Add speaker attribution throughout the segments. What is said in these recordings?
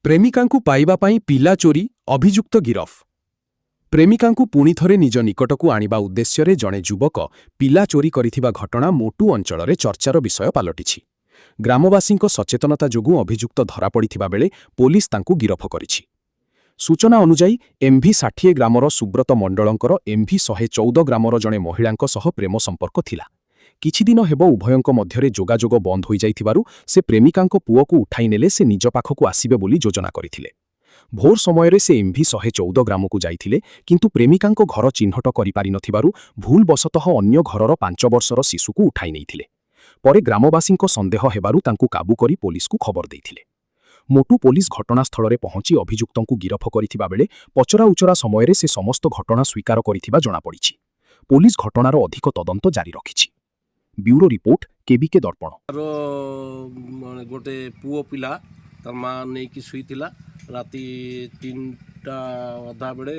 Speaker 1: ପ୍ରେମିକାଙ୍କୁ ପାଇବା ପାଇଁ ପିଲା ଚୋରି ଅଭିଯୁକ୍ତ ଗିରଫ। ପ୍ରେମିକାଙ୍କୁ ପୁଣି ଥରେ ନିଜ ନିକଟକୁ ଆଣିବା ଉଦ୍ଦେଶ୍ୟରେ ଜଣେ ଯୁବକ ପିଲା ଚୋରି କରିଥିବା ଘଟଣା ମୋଟୁ ଅଞ୍ଚଳରେ ଚର୍ଚ୍ଚାର ବିଷୟ ପାଲଟିଛି। ଗ୍ରାମବାସୀଙ୍କ ସଚେତନତା ଯୋଗୁଁ ଅଭିଯୁକ୍ତ ଧରାପଡ଼ିଥିବା ବେଳେ ପୋଲିସ ତାଙ୍କୁ ଗିରଫ କରିଛି। ସୂଚନା ଅନୁଯାୟୀ MV60 ଗ୍ରାମର ସୁବ୍ରତ ମଣ୍ଡଳଙ୍କର MV114 ଗ୍ରାମର ଜଣେ ମହିଳାଙ୍କ ସହ ପ୍ରେମ ସମ୍ପର୍କ ଥିଲା। କିଛିଦିନ ହେବ ଉଭୟଙ୍କ ମଧ୍ୟରେ ଯୋଗାଯୋଗ ବନ୍ଦ ହୋଇଯାଇଥିବାରୁ ସେ ପ୍ରେମିକାଙ୍କ ପୁଅକୁ ଉଠାଇ ନେଲେ ସେ ନିଜ ପାଖକୁ ଆସିବେ ବୋଲି ଯୋଜନା କରିଥିଲେ। ଭୋର ସମୟରେ ସେ MV114 ଗ୍ରାମକୁ ଯାଇଥିଲେ, କିନ୍ତୁ ପ୍ରେମିକାଙ୍କ ଘର ଚିହ୍ନଟ କରିପାରିନଥିବାରୁ ଭୁଲବଶତଃ ଅନ୍ୟ ଘରର 5 ବର୍ଷର ଶିଶୁକୁ ଉଠାଇ ନେଇଥିଲେ। ପରେ ଗ୍ରାମବାସୀଙ୍କ ସନ୍ଦେହ ହେବାରୁ ତାଙ୍କୁ କାବୁ କରି ପୋଲିସକୁ ଖବର ଦେଇଥିଲେ। ମୋଟୁ ପୋଲିସ ଘଟଣାସ୍ଥଳରେ ପହଞ୍ଚି ଅଭିଯୁକ୍ତଙ୍କୁ ଗିରଫ କରିଥିବା ବେଳେ ପଚରାଉଚରା ସମୟରେ ସେ ସମସ୍ତ ଘଟଣା ସ୍ୱୀକାର କରିଥିବା ଜଣାପଡ଼ିଛି। ପୋଲିସ ଘଟଣାର ଅଧିକ ତଦନ୍ତ ଜାରି ରଖିଛି। ବ୍ୟୁରୋ ରିପୋର୍ଟ, KBK ଦର୍ପଣ।
Speaker 2: गोटे पुओ पिला तार माँ नहीं कि शुईला राति 3टा अधा बेले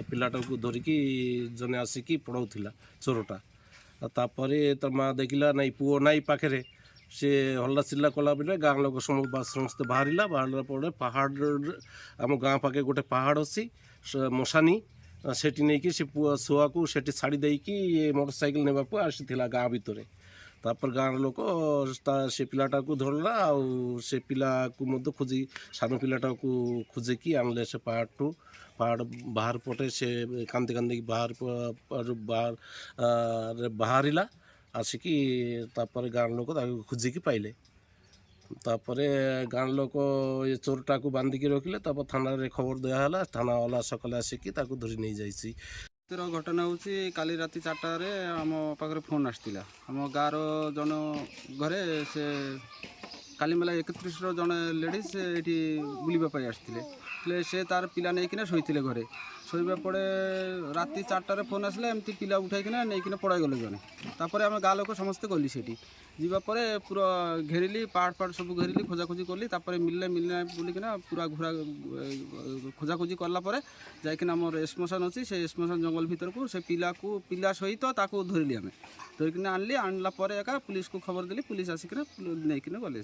Speaker 2: पिलाटा को धरिकी जने आसिकी पढ़ाऊला चोरटा। तापर तार माँ देखला नाई पुओ नाई पाखे से हल्ला चिल्ला कला बेले गाँ लोक समस्ते बाहर पर पहाड़ आम गाँ पाखे गोटे पहाड़ अच्छी मशानी सेठी नहीं कि से पुआ छुआ को सेठी छाड़ी देकी मोटरसाइकेल नेबा को आसीथिला गाँ भितर। तापर गाँव लोक से पिलाटा को धरला आउ से पिला को मध्य खोजी सान पिलाटा को खोजिकी आनले से पहाड़ बाहर पटे से कांदी कांदी बाहर बाहरला आसिकी तापर गाँव लोक खोजिकी पाइले। तापर गाँव लोक ये चोरटा को बांधिकी रखिले। तापर थाना रे खबर दियाला, थाना वाला सकाले आसिकी ताको धरी नहीं जाइसी।
Speaker 3: घटना हूँ काली राति 4टार आम पाखे फोन आसला आम गाँव जन घरे से काली मेला 31 जड़े लेडीज ये बुलवाई आसते से तार पिला नहीं शोते घरे शोवा पड़े राति 4टार फोन आसला एमती पिला उठाईना नहीं पड़ाई गले जड़े। तापर आम गाँ लोक समस्ते गली से जापर पूरा घेरिली पहाड़ सब घेरिली खोजाखोजी कली। तापर मिलना बोलिकिना पूरा घूरा खोजाखोजी कलापर जाकिना आम श्मशान अच्छी से श्मशान जंगल भीतर को से पिला सहित धरली आम धरिकी आनली आनला एका पुलिस को खबर देली। पुलिस आसिक नहीं गले।